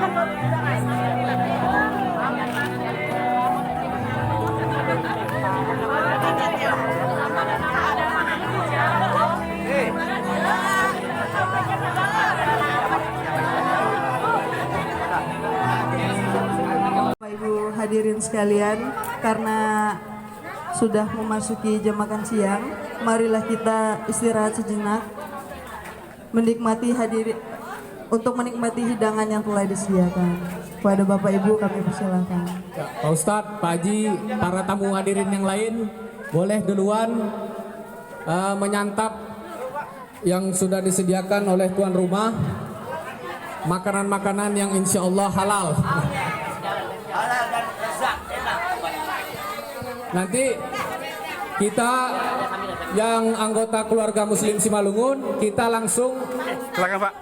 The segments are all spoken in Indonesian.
Bapak Ibu hadirin sekalian, karena sudah memasuki jam makan siang, marilah kita istirahat sejenak, untuk menikmati hidangan yang telah disediakan. Kepada Bapak Ibu kami persilakan. Pak Ustadz, Pak Haji, para tamu hadirin yang lain, boleh duluan menyantap yang sudah disediakan oleh tuan rumah, makanan-makanan yang insya Allah halal. Nanti kita yang anggota keluarga Muslim Simalungun, kita langsung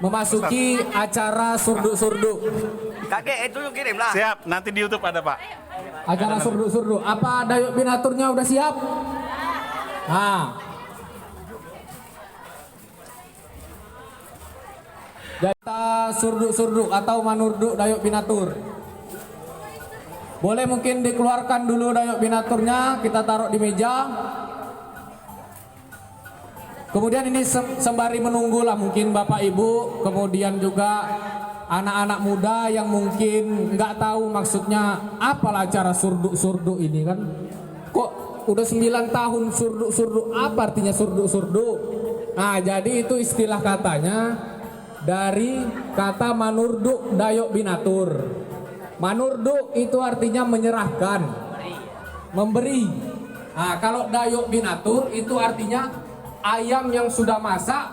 memasuki acara surdu-surdu. Kakek itu kirim lah. Siap, nanti di YouTube ada Pak. Acara surdu-surdu. Apa Dayuk Binaturnya udah siap? Nah, kita surdu-surdu atau manurdu Dayuk Binatur. Boleh mungkin dikeluarkan dulu Dayuk Binaturnya, kita taruh di meja. Kemudian ini sembari menunggulah mungkin Bapak Ibu, kemudian juga anak-anak muda yang mungkin nggak tahu maksudnya apalah acara surdu-surdu ini kan. Kok udah 9 tahun surdu-surdu, apa artinya surdu-surdu? Nah, jadi itu istilah katanya dari kata manurdu Dayuk Binatur. Manurdu itu artinya menyerahkan, memberi. Nah, kalau Dayuk Binatur itu artinya ayam yang sudah masak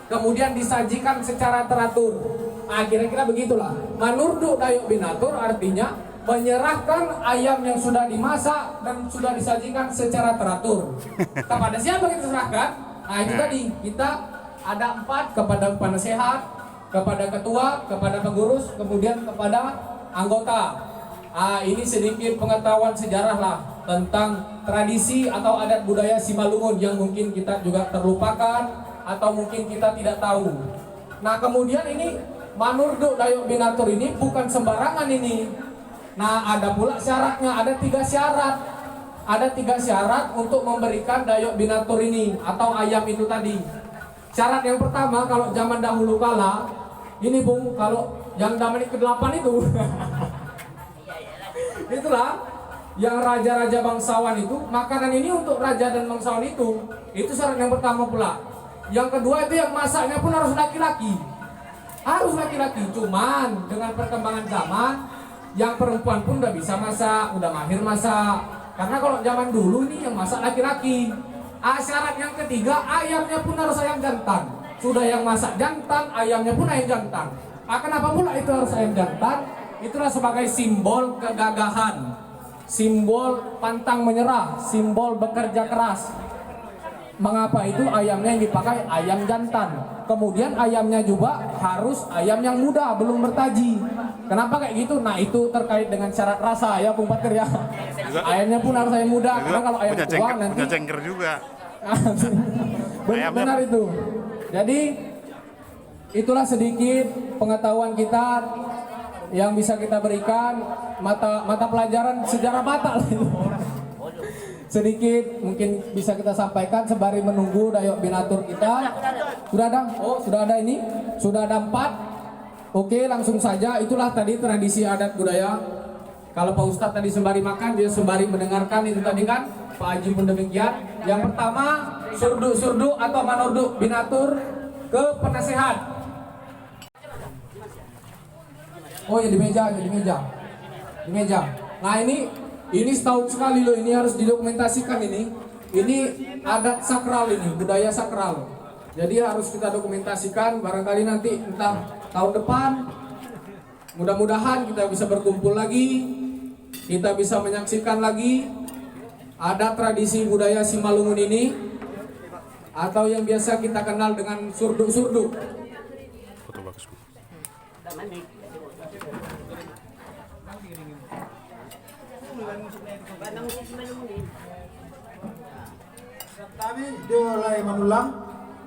kemudian disajikan secara teratur. Nah, kira-kira begitulah. Manurdu Dayuk Binatur artinya menyerahkan ayam yang sudah dimasak dan sudah disajikan secara teratur. Kepada siapa kita serahkan? Nah, itu tadi kita ada 4, kepada penasehat, kepada ketua, kepada pengurus, kemudian kepada anggota. Ini sedikit pengetahuan sejarah lah tentang tradisi atau adat budaya Simalungun yang mungkin kita juga terlupakan atau mungkin kita tidak tahu. Nah, kemudian ini manurdu Dayuk Binatur ini bukan sembarangan ini. Nah, ada pula syaratnya, ada 3 syarat. Ada 3 syarat untuk memberikan Dayuk Binatur ini atau ayam itu tadi. Syarat yang pertama, kalau zaman dahulu kala, ini Bung, kalau yang zaman ke-8 itu itulah yang raja-raja bangsawan itu, makanan ini untuk raja dan bangsawan itu syarat yang pertama pula. Yang kedua itu yang masaknya pun harus laki-laki. Harus laki-laki. Cuman dengan perkembangan zaman, yang perempuan pun udah bisa masak, udah mahir masak. Karena kalau zaman dulu nih yang masak laki-laki. Syarat yang ketiga, ayamnya pun harus ayam jantan. Sudah yang masak jantan, ayamnya pun ayam jantan. Kenapa pula itu harus ayam jantan? Itulah sebagai simbol kegagahan, simbol pantang menyerah, simbol bekerja keras. Mengapa itu ayamnya yang dipakai ayam jantan? Kemudian ayamnya juga harus ayam yang muda, belum bertaji. Kenapa kayak gitu? Nah, itu terkait dengan syarat rasa ya, Bung Patir ya. Ayamnya pun harus ayam muda, karena kalau ayam tua nanti punya cengker juga. Benar itu. Jadi itulah sedikit pengetahuan kita yang bisa kita berikan, mata pelajaran sejarah Batak sedikit mungkin bisa kita sampaikan sembari menunggu Dayuk Binatur kita. Sudah ada? Oh, sudah ada ini. Sudah ada 4. Oke, langsung saja. Itulah tadi tradisi adat budaya. Kalau Pak Ustadz tadi sembari makan, dia sembari mendengarkan itu tadi kan. Pak Haji pun demikian. Yang pertama, surdu-surdu atau manurdu Binatur ke penasehat. Oh ya, di meja. Di meja. Nah, ini setahun sekali loh, ini harus didokumentasikan ini. Ini adat sakral ini, budaya sakral. Jadi harus kita dokumentasikan, barangkali nanti entah tahun depan mudah-mudahan kita bisa berkumpul lagi, kita bisa menyaksikan lagi ada tradisi budaya Simalungun ini atau yang biasa kita kenal dengan surdu-surdu. Foto bagus. Kami mulai menulang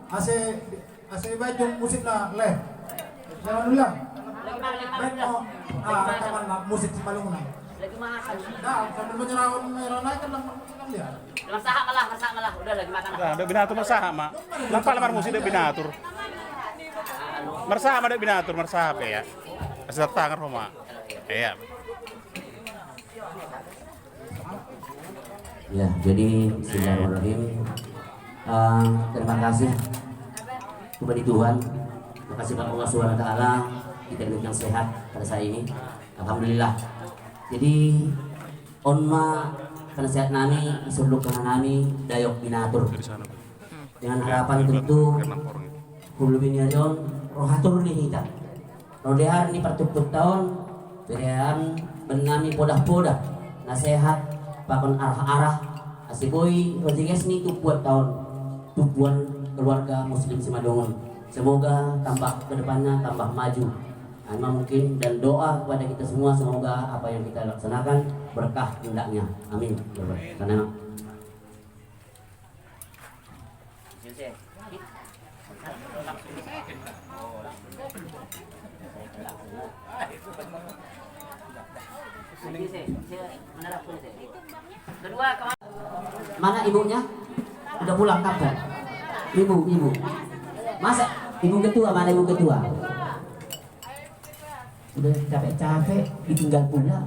ase baju musik lah leh. Jangan ulang. Beno, teman musik si Palungunan. Lagi makan. Nah, sambil menyerang naik kan lihat. Masak malah. Udah lagi makan. Nah, ada binatur marsaha, Mak. Lampa lamar musik ada binatur. Marsaha ada binatur, marsaha ya. Asal tangan Roma. Iya. Ya, jadi bismillahirrahmanirrahim. Terima kasih kepada Tuhan. Terima kasih kepada Allah Subhanahu wa taala kita diberikan sehat pada saat ini. Alhamdulillah. Jadi onma karena sehat nami isuluk karena nami dayok binatur. Dengan harapan tentu hulu biniadon rohatur ni kita. Rodehan ni pertutup tahun berian benami podah-podah nasihat pakon arah-arah asiboy Rodriguez ni tubuat tahun tubuan keluarga muslim Simalungun. Semoga tambah kedepannya tambah maju. Memang mungkin dan doa kepada kita semua semoga apa yang kita laksanakan berkah hendaknya. Amin. Karena mana ibunya? Udah pulang kampung. Ibu. Masa ibu ketua mana ibu ketua? Udah capek-capek ditinggal pula.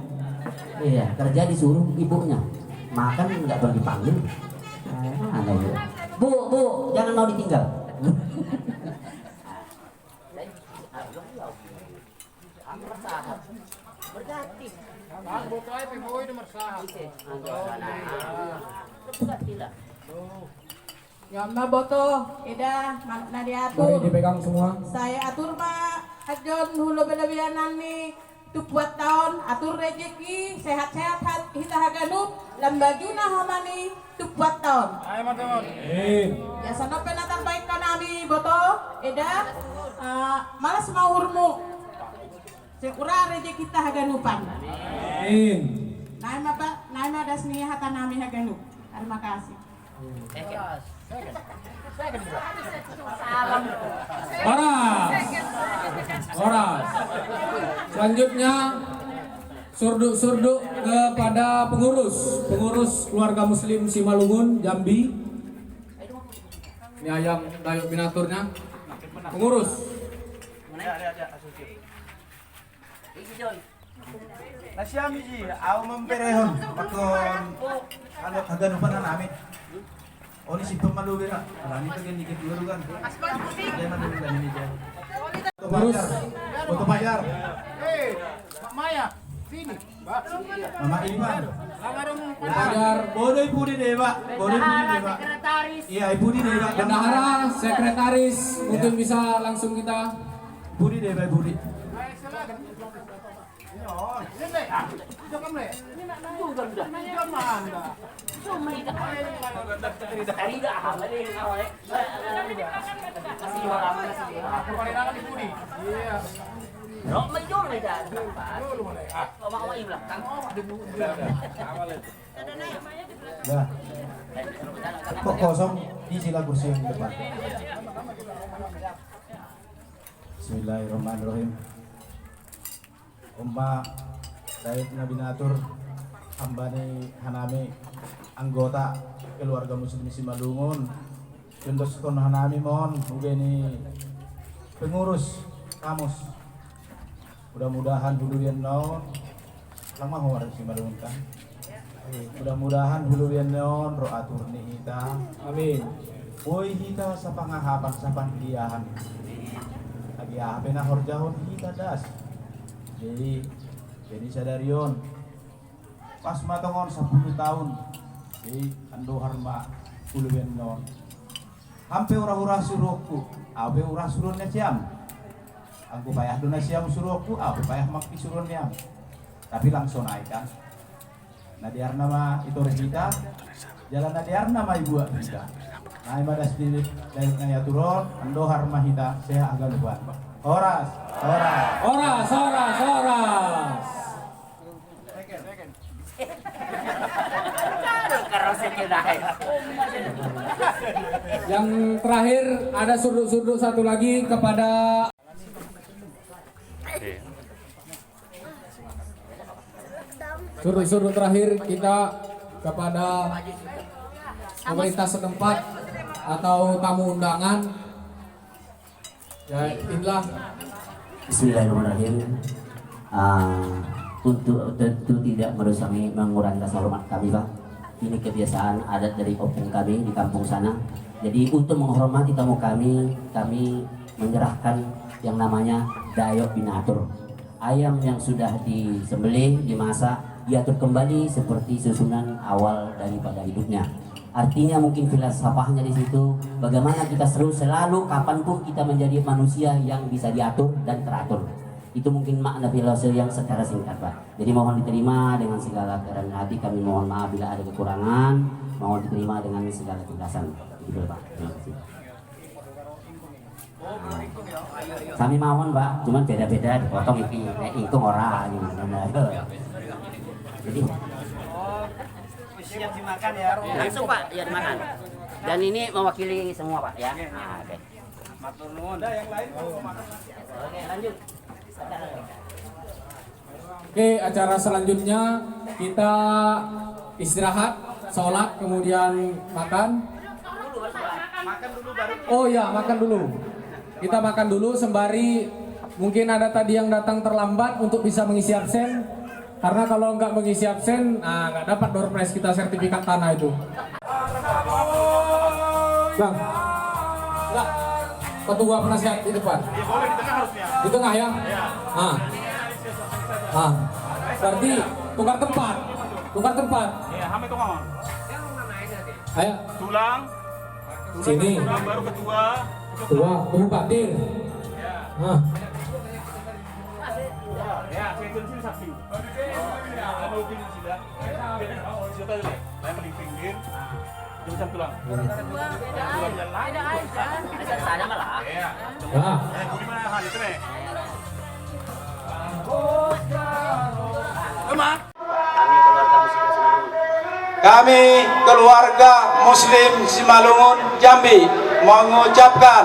Iya, kerja disuruh ibunya. Makan nggak boleh dipanggil. Ada ibu. Bu, jangan mau ditinggal. Berganti. Nyamna boto, ida mana diatur. Mari dipegang semua. Saya atur pak ajon hulu belebihanan nih. Tuk buat tahun atur rezeki sehat-sehat kita haganup lambajuna hamani tuk buat tahun. Ya sana penatan baik kanami boto, ida malas mau hurmu. Sekura rezeki kita haganupan. Amin. Naima dasni hata nami haganup. Terima kasih. Horas. Selanjutnya surdu kepada pengurus keluarga muslim Simalungun Jambi. Ini ayam dayok binaturnya. Pengurus. Nasyami ji, aku memperehon pakon agak lupa namin. Oh ini si pemalu bira, ini pengen dikit dulu kan. Dia mana dengan ini dia. Foto bayar. Mak Maya, sini. Mama Iman. Bayar. Bodoh ibu di dewa, bodoh ibu di dewa. Iya ibu di dewa. Bendahara, sekretaris, mungkin bisa langsung kita. Ibu di dewa ibu di. Kok kosong di sila kursi yang depan. Bismillahirrahmanirrahim. Umma Daik Nabinatur Hambani Hanami anggota keluarga muslim Simalungun Juntos kon Hanami mohon mugeni pengurus kamus mudah-mudahan huluyan naon lama hawar Simalungun kan mudah-mudahan huluyan naon ro'atur ni kita Amin. Boy kita sa pangahapan sa pandiyahan lagi apa na horjahon kita das jadi sadarion pas matongon 10 tahun jadi ando harma uluwen non hampe ura-ura suruhku abe ura surunnya siam aku payah dona siam suruhku abe payah makti surunnya tapi langsung naik kan nadiar nama itu kita jalan nadiar nama ibu kita nah ibadah sendiri dari nanya turun ando harma kita saya agak lupa Horas. Yang terakhir ada surdu satu lagi kepada Surut-surut terakhir kita kepada pemerintah setempat atau tamu undangan. Ya, inilah. Bismillahirrahmanirrahim. Untuk tentu tidak mengurangi rasa hormat kami, Pak. Ini kebiasaan adat dari opung kami di kampung sana. Jadi untuk menghormati tamu kami menyerahkan yang namanya dayok binatur. Ayam yang sudah disembelih, dimasak, diatur kembali seperti susunan awal daripada hidupnya. Artinya mungkin filsafahnya di situ, bagaimana kita selalu kapanpun kita menjadi manusia yang bisa diatur dan teratur. Itu mungkin makna filosofi yang secara singkat, Pak. Jadi mohon diterima dengan segala kerendahan hati. Kami mohon maaf bila ada kekurangan. Mohon diterima dengan segala keikhlasan. Itu, Pak. Terima kasih. Kami mohon, Pak. Cuman beda-beda dipotong ingkung ora gitu. Jadi Siap dimakan ya. Langsung Pak, ya dimakan. Dan ini mewakili semua Pak ya. Nah, oke. Matur nuwun. Yang lain Oke, lanjut. Oke, acara selanjutnya kita istirahat, sholat, kemudian makan. Oh ya, makan dulu. Kita makan dulu sembari mungkin ada tadi yang datang terlambat untuk bisa mengisi absen. Karena kalau nggak mengisi absen, nggak dapat door prize kita sertifikat tanah itu. Bang, nggak, ketua penasihat di depan. Ya boleh di tengah harusnya. Di tengah ya? Berarti tukar tempat. Ya, hame itu ngomong. Ayo, Tulang. sini. Tulang baru ketua. Ketua, bupati. Ya, saya sini saksi. Kamu lebih sudah. Sudah tadi. Saya paling pinggir. Jam tulang. Beda aja. Ada sana malah. Ya. Nah, Di mana hal itu nih? Emang? Kami keluarga Muslim Simalungun Jambi mengucapkan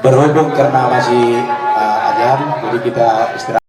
berhubung karena masih ajan, jadi kita istirahat.